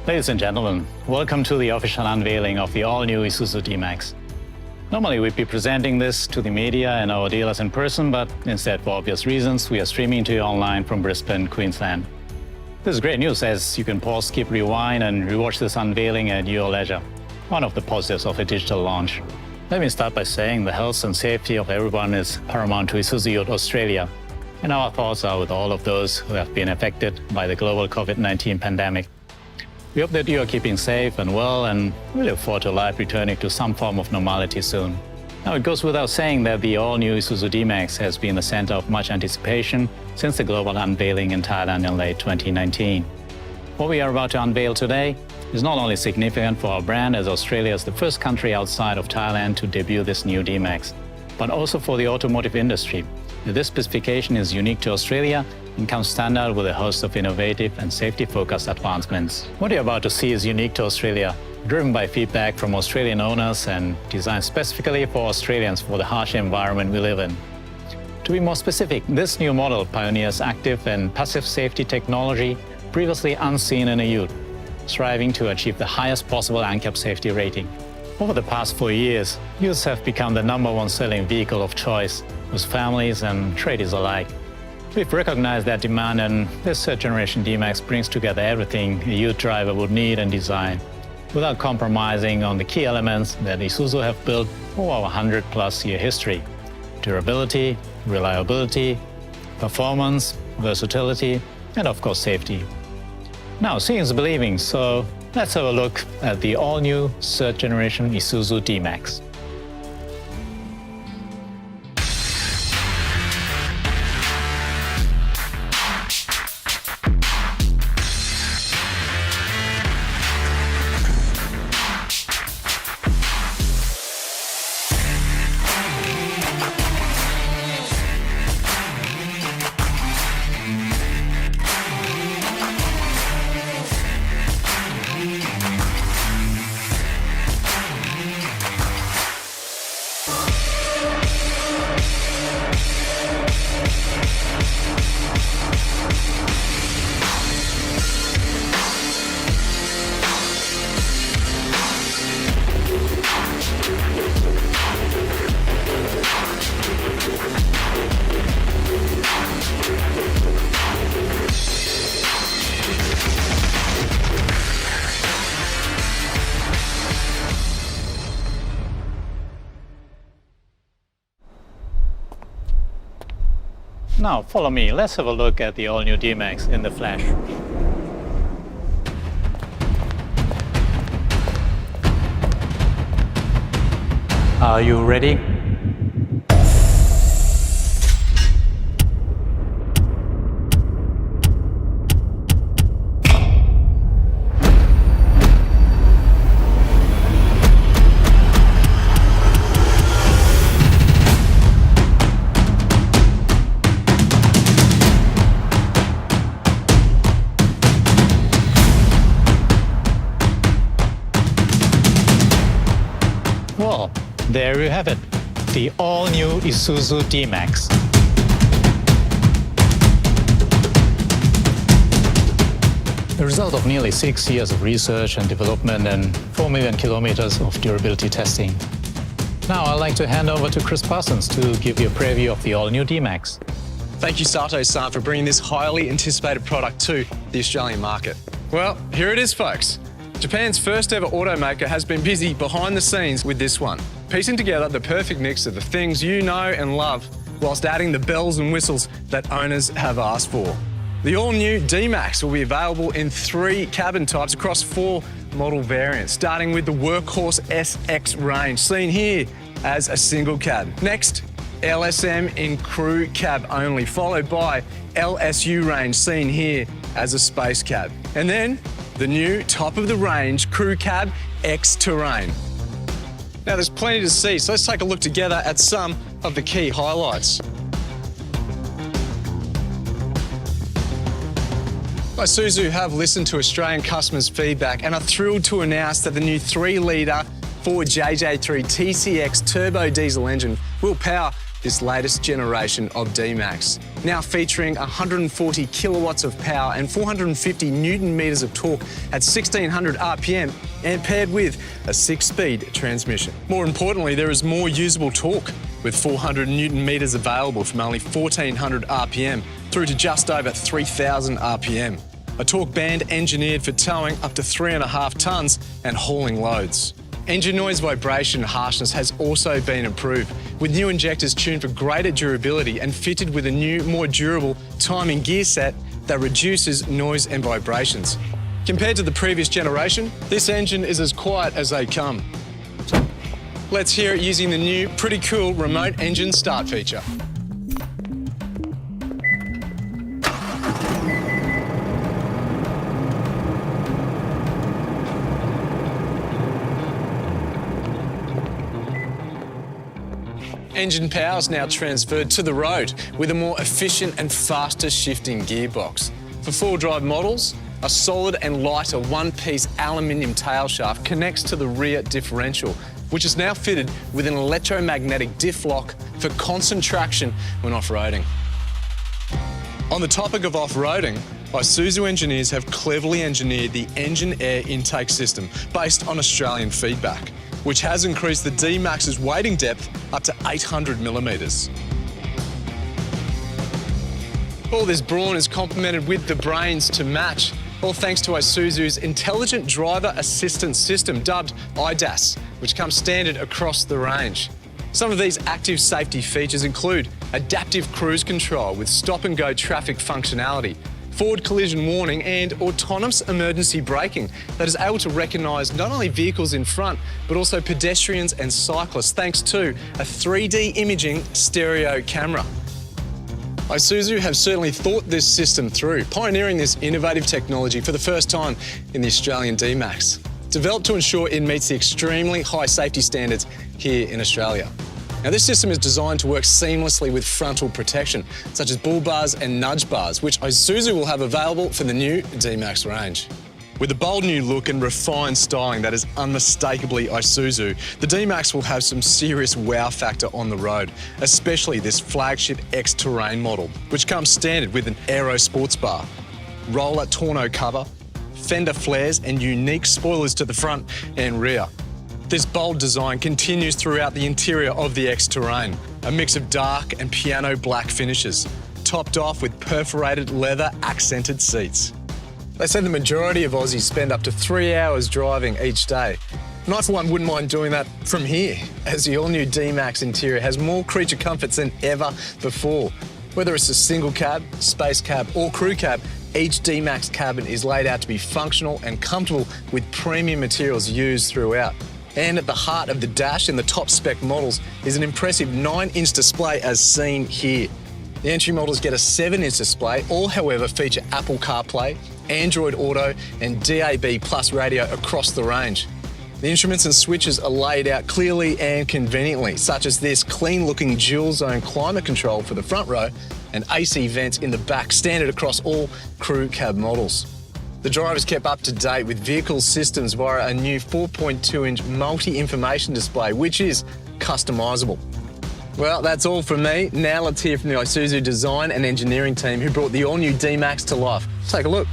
Ladies and gentlemen, welcome to the official unveiling of the all-new Isuzu D-Max. Normally we'd be presenting this to the media and our dealers in person, but instead, for obvious reasons, we are streaming to you online from Brisbane, Queensland. This is great news, as you can pause, skip, rewind and rewatch this unveiling at your leisure. One of the positives of a digital launch. Let me start by saying the health and safety of everyone is paramount to Isuzu Australia. And our thoughts are with all of those who have been affected by the global COVID-19 pandemic. We hope that you are keeping safe and well, and we look forward to life returning to some form of normality soon. Now, it goes without saying that the all-new Isuzu D-Max has been the center of much anticipation since the global unveiling in Thailand in late 2019. What we are about to unveil today is not only significant for our brand, as Australia is the first country outside of Thailand to debut this new D-Max, but also for the automotive industry. This specification is unique to Australia and comes standard with a host of innovative and safety-focused advancements. What you're about to see is unique to Australia, driven by feedback from Australian owners and designed specifically for Australians for the harsh environment we live in. To be more specific, this new model pioneers active and passive safety technology previously unseen in a ute, striving to achieve the highest possible ANCAP safety rating. Over the past 4 years, utes have become the #1 selling vehicle of choice with families and tradies alike. We've recognized that demand, and this third-generation D-Max brings together everything a ute driver would need and design, without compromising on the key elements that Isuzu have built over our 100-plus-year history: durability, reliability, performance, versatility, and of course safety. Now, seeing is believing, so let's have a look at the all-new third-generation Isuzu D-Max. Now, follow me. Let's have a look at the all-new D-Max in the flesh. Are you ready? Well, there you have it, the all-new Isuzu D-Max. The result of nearly 6 years of research and development and 4 million kilometers of durability testing. Now I'd like to hand over to Chris Parsons to give you a preview of the all-new D-Max. Thank you, Sato-san, for bringing this highly anticipated product to the Australian market. Well, here it is, folks. Japan's first ever automaker has been busy behind the scenes with this one, piecing together the perfect mix of the things you know and love, whilst adding the bells and whistles that owners have asked for. The all-new D-Max will be available in 3 cabin types across 4 model variants, starting with the Workhorse SX range, seen here as a single cab. Next, LSM in crew cab only, followed by LSU range, seen here as a space cab. And then the new top-of-the-range crew cab X-Terrain. Now, there's plenty to see, so let's take a look together at some of the key highlights. Isuzu have listened to Australian customers' feedback and are thrilled to announce that the new 3-litre Ford JJ3 TCX turbo diesel engine will power this latest generation of D-Max. Now featuring 140 kilowatts of power and 450 newton meters of torque at 1600 RPM and paired with a 6-speed transmission. More importantly, there is more usable torque with 400 newton meters available from only 1400 RPM through to just over 3000 RPM. A torque band engineered for towing up to 3.5 tonnes and hauling loads. Engine noise, vibration and harshness has also been improved, with new injectors tuned for greater durability and fitted with a new, more durable timing gear set that reduces noise and vibrations. Compared to the previous generation, this engine is as quiet as they come. Let's hear it using the new, pretty cool remote engine start feature. Engine power is now transferred to the road with a more efficient and faster shifting gearbox. For four-wheel drive models, a solid and lighter one-piece aluminium tail shaft connects to the rear differential, which is now fitted with an electromagnetic diff lock for constant traction when off-roading. On the topic of off-roading, Isuzu engineers have cleverly engineered the engine air intake system based on Australian feedback, which has increased the D-Max's wading depth up to 800 millimetres. All this brawn is complemented with the brains to match, all thanks to Isuzu's Intelligent Driver Assistance System, dubbed IDAS, which comes standard across the range. Some of these active safety features include adaptive cruise control with stop-and-go traffic functionality, forward collision warning and autonomous emergency braking that is able to recognise not only vehicles in front but also pedestrians and cyclists thanks to a 3D imaging stereo camera. Isuzu have certainly thought this system through, pioneering this innovative technology for the first time in the Australian D-Max, developed to ensure it meets the extremely high safety standards here in Australia. Now, this system is designed to work seamlessly with frontal protection, such as bull bars and nudge bars, which Isuzu will have available for the new D-Max range. With a bold new look and refined styling that is unmistakably Isuzu, the D-Max will have some serious wow factor on the road, especially this flagship X-Terrain model, which comes standard with an aero sports bar, roller tonneau cover, fender flares and unique spoilers to the front and rear. This bold design continues throughout the interior of the X-Terrain, a mix of dark and piano black finishes, topped off with perforated leather accented seats. They say the majority of Aussies spend up to 3 hours driving each day. And I, for one, wouldn't mind doing that from here, as the all-new D-Max interior has more creature comforts than ever before. Whether it's a single cab, space cab or crew cab, each D-Max cabin is laid out to be functional and comfortable with premium materials used throughout. And at the heart of the dash in the top spec models is an impressive 9-inch display as seen here. The entry models get a 7-inch display, all however feature Apple CarPlay, Android Auto and DAB Plus radio across the range. The instruments and switches are laid out clearly and conveniently, such as this clean-looking dual-zone climate control for the front row and AC vents in the back, standard across all crew cab models. The driver is kept up to date with vehicle systems via a new 4.2-inch multi-information display, which is customisable. Well, that's all from me. Now let's hear from the Isuzu design and engineering team who brought the all-new D-Max to life. Take a look.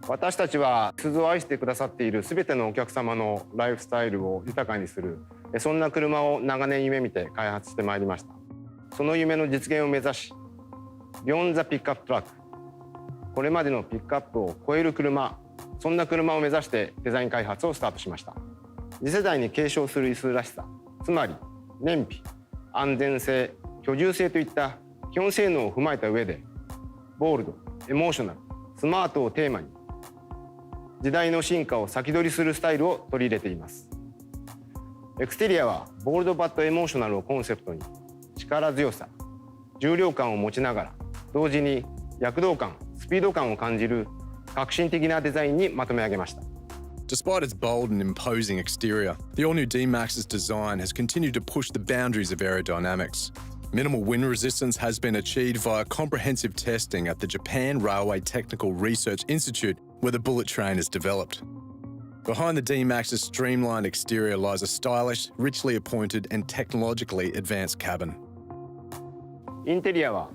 私たちはIsuzuを愛してくださっているすべてのお客様のライフスタイルを豊かにする、そんな車を長年夢見て開発してまいりました。その夢の実現を目指し、Beyond the Pickup Truck、これまでのピックアップを超える車、そんな車を目指してデザイン開発をスタートしました。次世代に継承するIsuzuらしさ、つまり燃費、安全性、居住性といった基本性能を踏まえた上で、ボールド、エモーショナル、スマートをテーマに、時代の進化を先取りするスタイルを取り入れています。エクステリアはボールドバットエモーショナルをコンセプトに力強さ、重量感を持ちながら同時に躍動感、スピード感を感じる革新的なデザインにまとめ上げました。Despite its bold and imposing exterior, the all-new D-Max's design has continued to push the boundaries of aerodynamics. Minimal wind resistance has been achieved via comprehensive testing at the Japan Railway Technical Research Institute, where the bullet train is developed. Behind the D-Max's streamlined exterior lies a stylish, richly appointed and technologically advanced cabin. インテリアは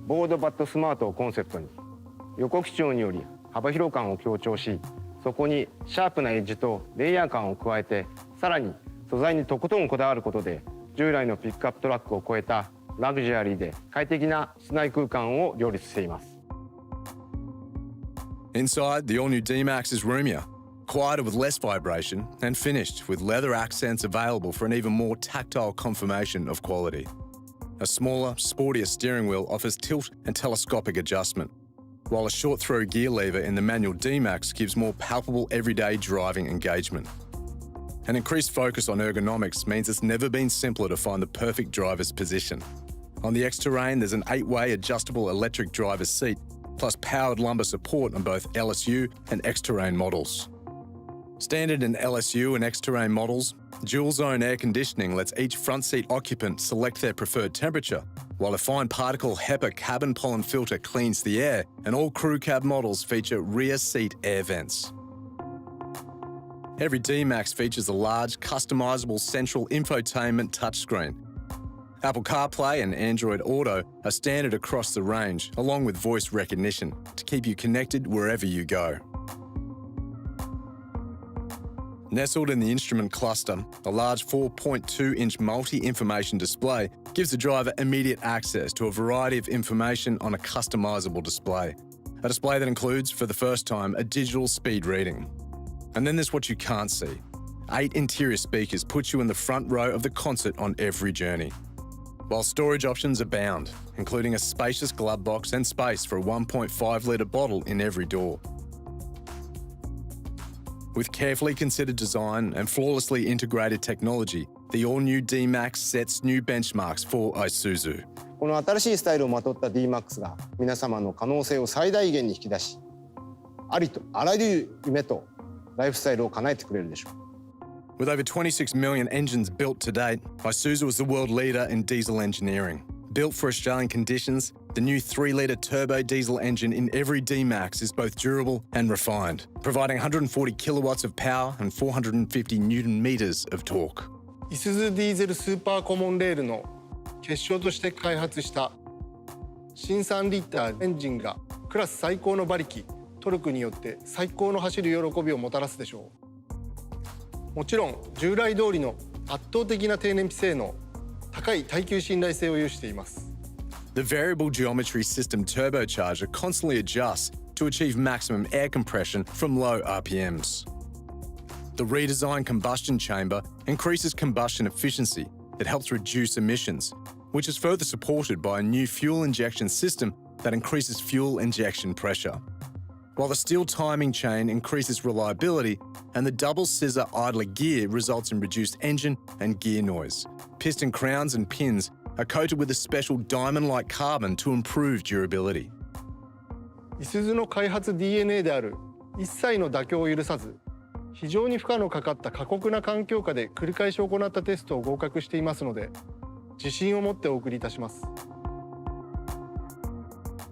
ボードバットスマートをコンセプトに横基調により幅広感を強調し、そこにシャープなエッジとレイヤー感を加えて、さらに素材にとことんこだわることで従来のピックアップトラックを超えたラグジュアリーで快適な室内空間を両立しています。 Inside, the all-new D-Max is roomier, quieter with less vibration, and finished with leather accents available for an even more tactile confirmation of quality. A smaller, sportier steering wheel offers tilt and telescopic adjustment, while a short-throw gear lever in the manual D-Max gives more palpable everyday driving engagement. An increased focus on ergonomics means it's never been simpler to find the perfect driver's position. On the X-Terrain, there's an 8-way adjustable electric driver's seat, plus powered lumbar support on both LSU and X-Terrain models. Standard in LSU and X-Terrain models, dual-zone air conditioning lets each front seat occupant select their preferred temperature, while a fine particle HEPA cabin pollen filter cleans the air, and all crew cab models feature rear seat air vents. Every D-Max features a large, customisable central infotainment touchscreen. Apple CarPlay and Android Auto are standard across the range, along with voice recognition, to keep you connected wherever you go. Nestled in the instrument cluster, a large 4.2-inch multi-information display gives the driver immediate access to a variety of information on a customisable display. A display that includes, for the first time, a digital speed reading. And then there's what you can't see. 8 interior speakers put you in the front row of the concert on every journey. While storage options abound, including a spacious glove box and space for a 1.5-litre bottle in every door. With carefully considered design and flawlessly integrated technology, the all-new D-Max sets new benchmarks for Isuzu. この新しいスタイルをまとった D-Max が皆様の可能性を最大限に引き出し、ありとあらゆる夢とライフスタイルを叶えてくれるでしょう。 With over 26 million engines built to date, Isuzu is the world leader in diesel engineering. Built for Australian conditions, the new 3-litre turbo diesel engine in every D-Max is both durable and refined, providing 140 kilowatts of power and 450 newton meters of torque. Isuzu ディーゼルスーパーコモンレールの結晶として開発した新3リッターエンジンがクラス最高の馬力、トルクによって最高の走る喜びをもたらすでしょう。もちろん従来通りの圧倒的な低燃費性能、高い耐久信頼性を有しています。The variable geometry system turbocharger constantly adjusts to achieve maximum air compression from low RPMs. The redesigned combustion chamber increases combustion efficiency that helps reduce emissions, which is further supported by a new fuel injection system that increases fuel injection pressure. While the steel timing chain increases reliability and the double scissor idler gear results in reduced engine and gear noise. Piston crowns and pins are coated with a special diamond-like carbon to improve durability. Isuzu の開発 DNA である一切の妥協を許さず、非常に負荷のかかった過酷な環境下で繰り返し行ったテストを合格していますので、自信を持ってお送りいたします。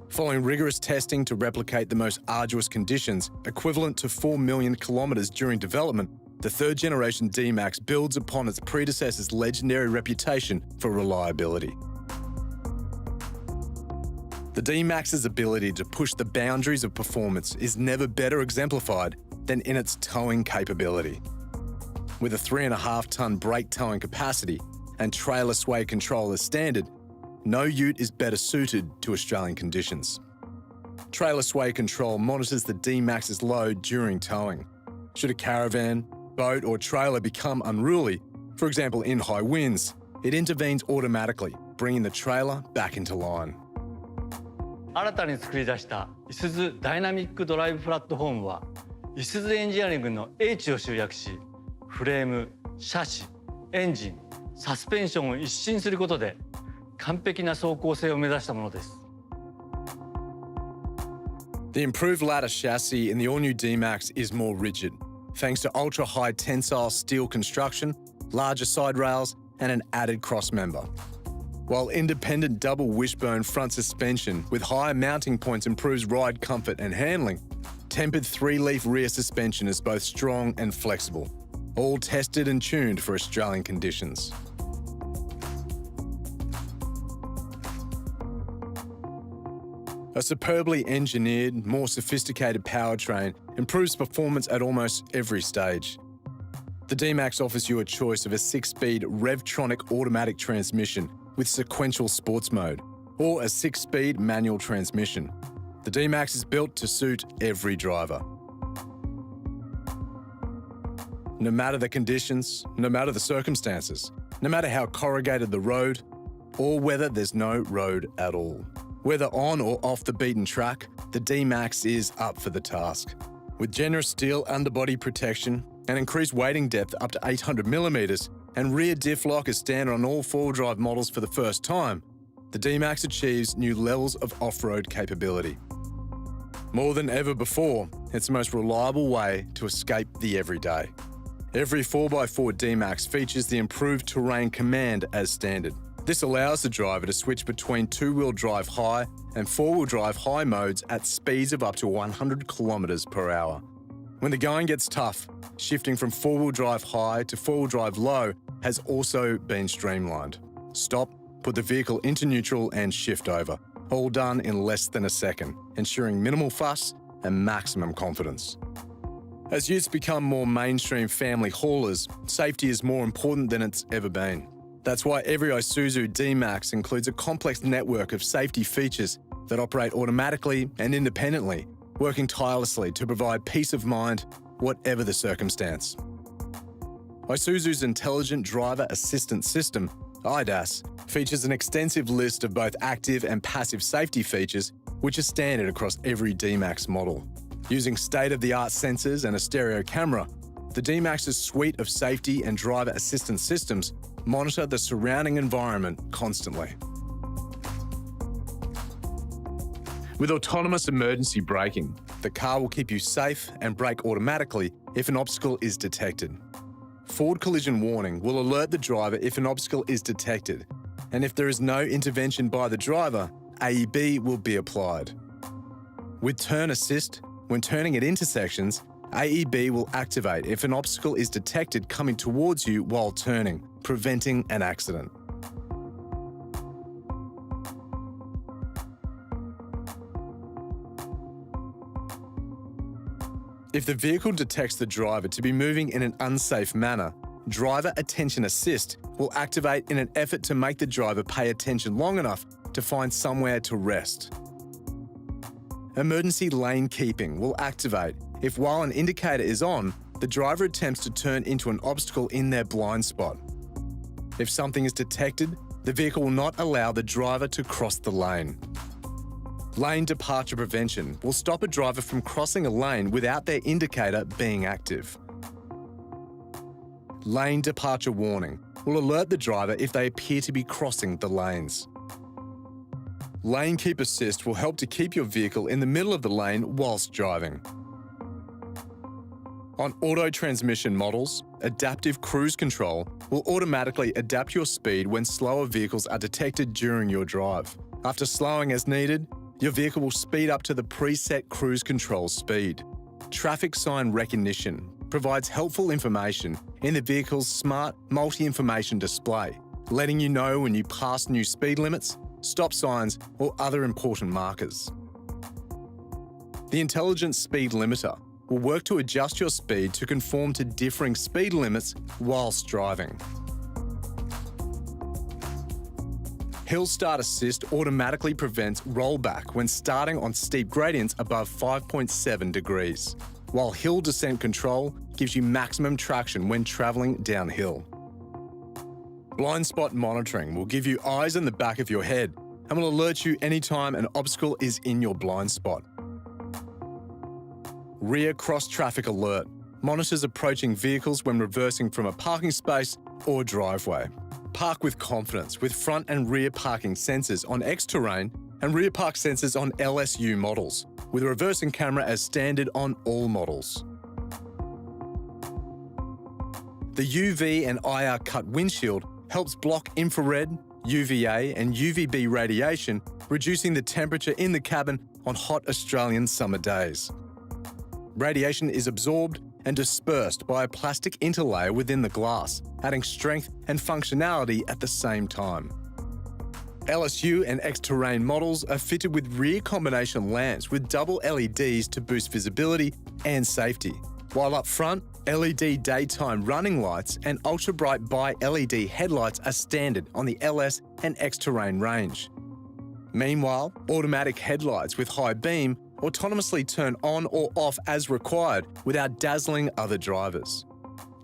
Following rigorous testing to replicate the most arduous conditions, equivalent to 4 million kilometres during development, the third-generation D-Max builds upon its predecessor's legendary reputation for reliability. The D-Max's ability to push the boundaries of performance is never better exemplified than in its towing capability. With a 3.5-tonne brake towing capacity and trailer sway control as standard, no ute is better suited to Australian conditions. Trailer sway control monitors the D-Max's load during towing. Should a caravan, boat or trailer become unruly, for example in high winds, it intervenes automatically, bringing the trailer back into line. 新たに作り出した Isuzu ダイナミックドライブプラットフォームは Isuzu エンジニアリングの H を集約し、フレーム、シャシ、エンジン、サスペンションを一新することで完璧な走行性を目指したものです。The improved ladder chassis in the all-new D-Max is more rigid, thanks to ultra-high tensile steel construction, larger side rails, and an added crossmember. While independent double wishbone front suspension with higher mounting points improves ride comfort and handling, Tempered 3-leaf rear suspension is both strong and flexible, all tested and tuned for Australian conditions. A superbly engineered, more sophisticated powertrain improves performance at almost every stage. The D-Max offers you a choice of a 6-speed Revtronic automatic transmission with sequential sports mode, or a 6-speed manual transmission. The D-Max is built to suit every driver. No matter the conditions, no matter the circumstances, no matter how corrugated the road, or whether there's no road at all. Whether on or off the beaten track, the D-Max is up for the task. With generous steel underbody protection and increased weighting depth up to 800mm and rear diff lock as standard on all 4-wheel drive models for the first time, the D-Max achieves new levels of off-road capability. More than ever before, it's the most reliable way to escape the everyday. Every 4x4 D-Max features the improved terrain command as standard. This allows the driver to switch between 2-wheel drive high and 4-wheel drive high modes at speeds of up to 100 km per hour. When the going gets tough, shifting from 4-wheel drive high to 4-wheel drive low has also been streamlined. Stop, put the vehicle into neutral and shift over, all done in less than a second, ensuring minimal fuss and maximum confidence. As youths become more mainstream family haulers, safety is more important than it's ever been. That's why every Isuzu D-Max includes a complex network of safety features that operate automatically and independently, working tirelessly to provide peace of mind, whatever the circumstance. Isuzu's Intelligent Driver Assistance System, IDAS, features an extensive list of both active and passive safety features, which are standard across every D-Max model. Using state-of-the-art sensors and a stereo camera, the D-Max's suite of safety and driver assistance systems monitor the surrounding environment constantly. With autonomous emergency braking, the car will keep you safe and brake automatically if an obstacle is detected. Forward collision warning will alert the driver if an obstacle is detected, and if there is no intervention by the driver, AEB will be applied. With turn assist, when turning at intersections, AEB will activate if an obstacle is detected coming towards you while turning, preventing an accident. If the vehicle detects the driver to be moving in an unsafe manner, Driver Attention Assist will activate in an effort to make the driver pay attention long enough to find somewhere to rest. Emergency lane keeping will activate if, while an indicator is on, the driver attempts to turn into an obstacle in their blind spot. If something is detected, the vehicle will not allow the driver to cross the lane. Lane departure prevention will stop a driver from crossing a lane without their indicator being active. Lane departure warning will alert the driver if they appear to be crossing the lanes. Lane Keep Assist will help to keep your vehicle in the middle of the lane whilst driving. On auto transmission models, adaptive cruise control will automatically adapt your speed when slower vehicles are detected during your drive. After slowing as needed, your vehicle will speed up to the preset cruise control speed. Traffic sign recognition provides helpful information in the vehicle's smart multi-information display, letting you know when you pass new speed limits, stop signs, or other important markers. The intelligent speed limiter will work to adjust your speed to conform to differing speed limits whilst driving. Hill Start Assist automatically prevents rollback when starting on steep gradients above 5.7 degrees, while Hill Descent Control gives you maximum traction when travelling downhill. Blind spot monitoring will give you eyes in the back of your head and will alert you anytime an obstacle is in your blind spot. Rear Cross Traffic Alert monitors approaching vehicles when reversing from a parking space or driveway. Park with confidence with front and rear parking sensors on X-Terrain and rear park sensors on LSU models, with a reversing camera as standard on all models. The UV and IR cut windshield helps block infrared, UVA and UVB radiation, reducing the temperature in the cabin on hot Australian summer days. Radiation is absorbed and dispersed by a plastic interlayer within the glass, adding strength and functionality at the same time. LSU and X-Terrain models are fitted with rear combination lamps with double LEDs to boost visibility and safety, while up front, LED daytime running lights and ultra-bright bi-LED headlights are standard on the LS and X-Terrain range. Meanwhile, automatic headlights with high beam autonomously turn on or off as required without dazzling other drivers.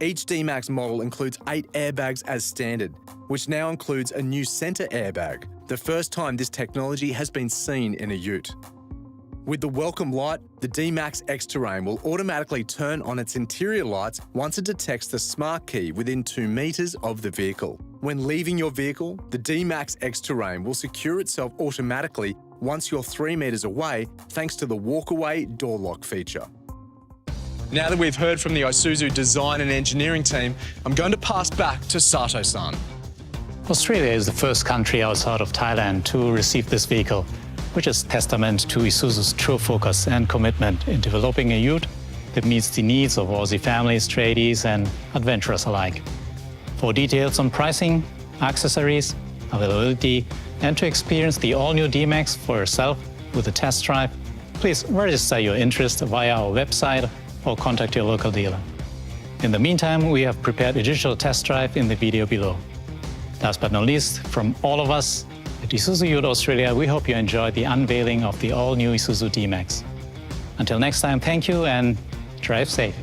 Each D-Max model includes 8 airbags as standard, which now includes a new centre airbag, the first time this technology has been seen in a ute. With the welcome light, the D-Max X-Terrain will automatically turn on its interior lights once it detects the smart key within 2 metres of the vehicle. When leaving your vehicle, the D-Max X-Terrain will secure itself automatically once you're 3 metres away thanks to the walk-away door lock feature. Now that we've heard from the Isuzu design and engineering team, I'm going to pass back to Sato-san. Australia is the first country outside of Thailand to receive this vehicle, which is testament to Isuzu's true focus and commitment in developing a ute that meets the needs of Aussie families, tradies and adventurers alike. For details on pricing, accessories, availability, and to experience the all-new D-Max for yourself with a test drive, please register your interest via our website or contact your local dealer. In the meantime, we have prepared a digital test drive in the video below. Last but not least, from all of us at Isuzu Ute Australia, we hope you enjoyed the unveiling of the all-new Isuzu D-Max. Until next time, thank you and drive safe.